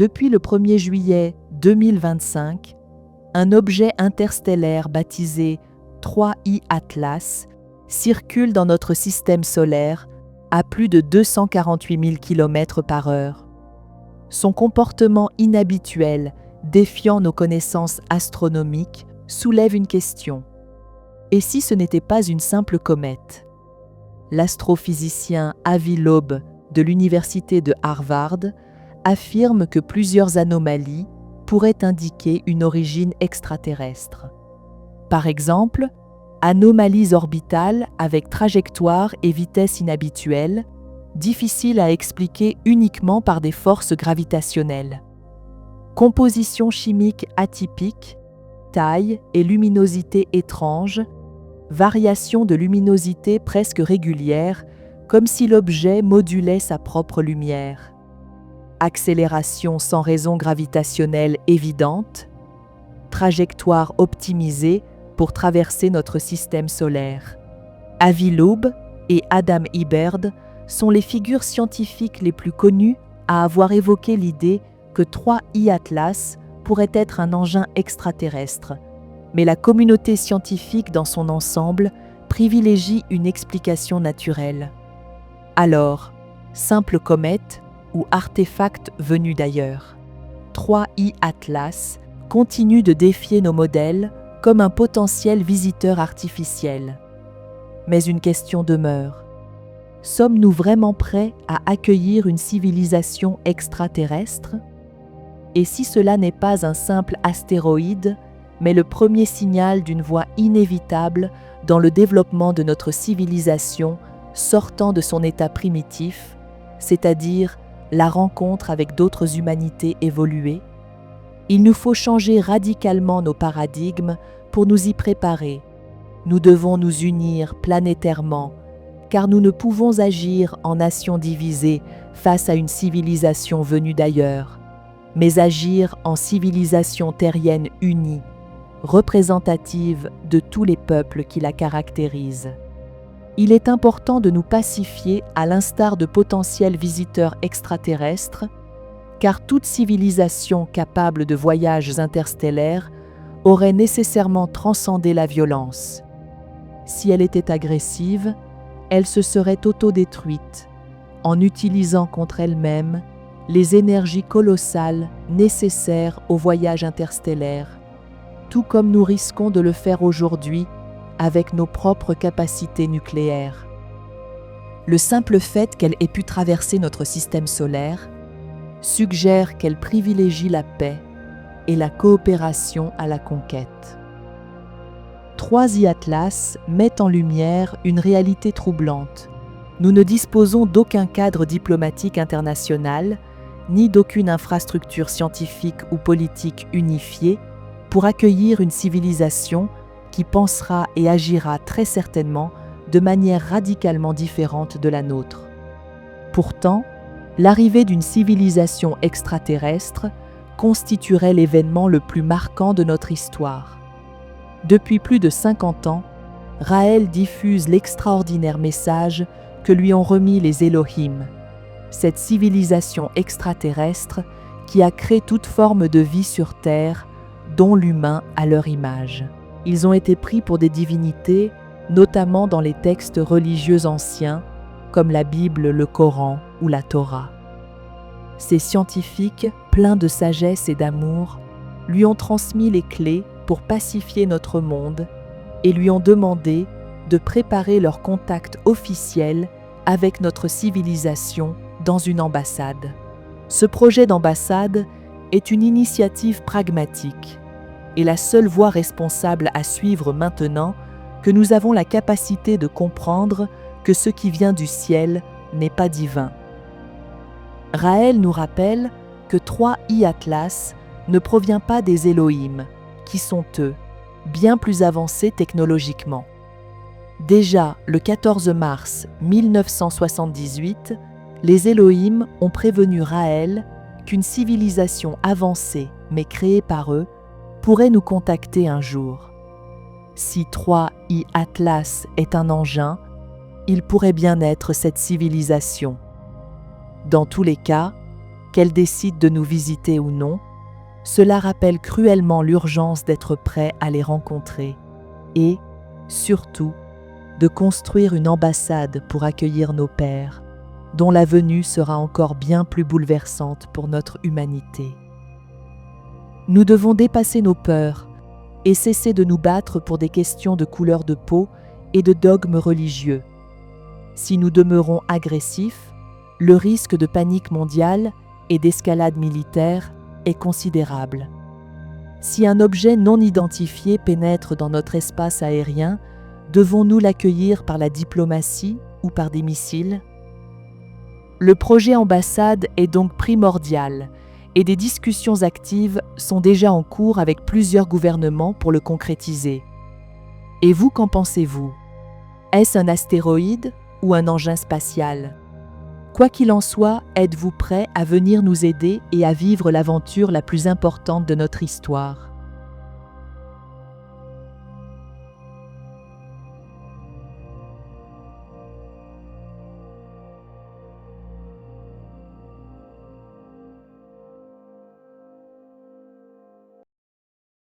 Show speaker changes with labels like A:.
A: Depuis le 1er juillet 2025, un objet interstellaire baptisé 3I Atlas circule dans notre système solaire à plus de 248 000 km/h. Son comportement inhabituel, défiant nos connaissances astronomiques, soulève une question. Et si ce n'était pas une simple comète? L'astrophysicien Avi Loeb de l'Université de Harvard affirme que plusieurs anomalies pourraient indiquer une origine extraterrestre. Par exemple, anomalies orbitales avec trajectoire et vitesse inhabituelles, difficiles à expliquer uniquement par des forces gravitationnelles. Composition chimique atypique, taille et luminosité étranges, variation de luminosité presque régulière, comme si l'objet modulait sa propre lumière. Accélération sans raison gravitationnelle évidente, trajectoire optimisée pour traverser notre système solaire. Avi Loeb et Adam Hibberd sont les figures scientifiques les plus connues à avoir évoqué l'idée que 3I Atlas pourrait être un engin extraterrestre, mais la communauté scientifique dans son ensemble privilégie une explication naturelle. Alors, simple comète ou artefact venu d'ailleurs, 3I Atlas continue de défier nos modèles comme un potentiel visiteur artificiel. Mais une question demeure. Sommes-nous vraiment prêts à accueillir une civilisation extraterrestre? Et si cela n'est pas un simple astéroïde, mais le premier signal d'une voie inévitable dans le développement de notre civilisation sortant de son état primitif, c'est-à-dire la rencontre avec d'autres humanités évoluées? Il nous faut changer radicalement nos paradigmes pour nous y préparer. Nous devons nous unir planétairement, car nous ne pouvons agir en nations divisées face à une civilisation venue d'ailleurs, mais agir en civilisation terrienne unie, représentative de tous les peuples qui la caractérisent. Il est important de nous pacifier à l'instar de potentiels visiteurs extraterrestres, car toute civilisation capable de voyages interstellaires aurait nécessairement transcendé la violence. Si elle était agressive, elle se serait autodétruite en utilisant contre elle-même les énergies colossales nécessaires au voyage interstellaire, tout comme nous risquons de le faire aujourd'hui avec nos propres capacités nucléaires. Le simple fait qu'elle ait pu traverser notre système solaire suggère qu'elle privilégie la paix et la coopération à la conquête. 3I Atlas met en lumière une réalité troublante. Nous ne disposons d'aucun cadre diplomatique international, ni d'aucune infrastructure scientifique ou politique unifiée pour accueillir une civilisation qui pensera et agira très certainement de manière radicalement différente de la nôtre. Pourtant, l'arrivée d'une civilisation extraterrestre constituerait l'événement le plus marquant de notre histoire. Depuis plus de 50 ans, Raël diffuse l'extraordinaire message que lui ont remis les Elohim, cette civilisation extraterrestre qui a créé toute forme de vie sur Terre, dont l'humain à leur image. Ils ont été pris pour des divinités, notamment dans les textes religieux anciens, comme la Bible, le Coran ou la Torah. Ces scientifiques, pleins de sagesse et d'amour, lui ont transmis les clés pour pacifier notre monde et lui ont demandé de préparer leur contact officiel avec notre civilisation dans une ambassade. Ce projet d'ambassade est une initiative pragmatique et la seule voie responsable à suivre maintenant que nous avons la capacité de comprendre que ce qui vient du ciel n'est pas divin. Raël nous rappelle que 3I Atlas ne provient pas des Elohim, qui sont eux, bien plus avancés technologiquement. Déjà le 14 mars 1978, les Elohim ont prévenu Raël qu'une civilisation avancée, mais créée par eux, pourrait nous contacter un jour. Si 3I Atlas est un engin, il pourrait bien être cette civilisation. Dans tous les cas, qu'elles décident de nous visiter ou non, cela rappelle cruellement l'urgence d'être prêt à les rencontrer et, surtout, de construire une ambassade pour accueillir nos pères, dont la venue sera encore bien plus bouleversante pour notre humanité. Nous devons dépasser nos peurs et cesser de nous battre pour des questions de couleur de peau et de dogmes religieux. Si nous demeurons agressifs, le risque de panique mondiale et d'escalade militaire est considérable. Si un objet non identifié pénètre dans notre espace aérien, devons-nous l'accueillir par la diplomatie ou par des missiles? Le projet ambassade est donc primordial et des discussions actives sont déjà en cours avec plusieurs gouvernements pour le concrétiser. Et vous, qu'en pensez-vous? Est-ce un astéroïde ou un engin spatial? Quoi qu'il en soit, êtes-vous prêt à venir nous aider et à vivre l'aventure la plus importante de notre histoire?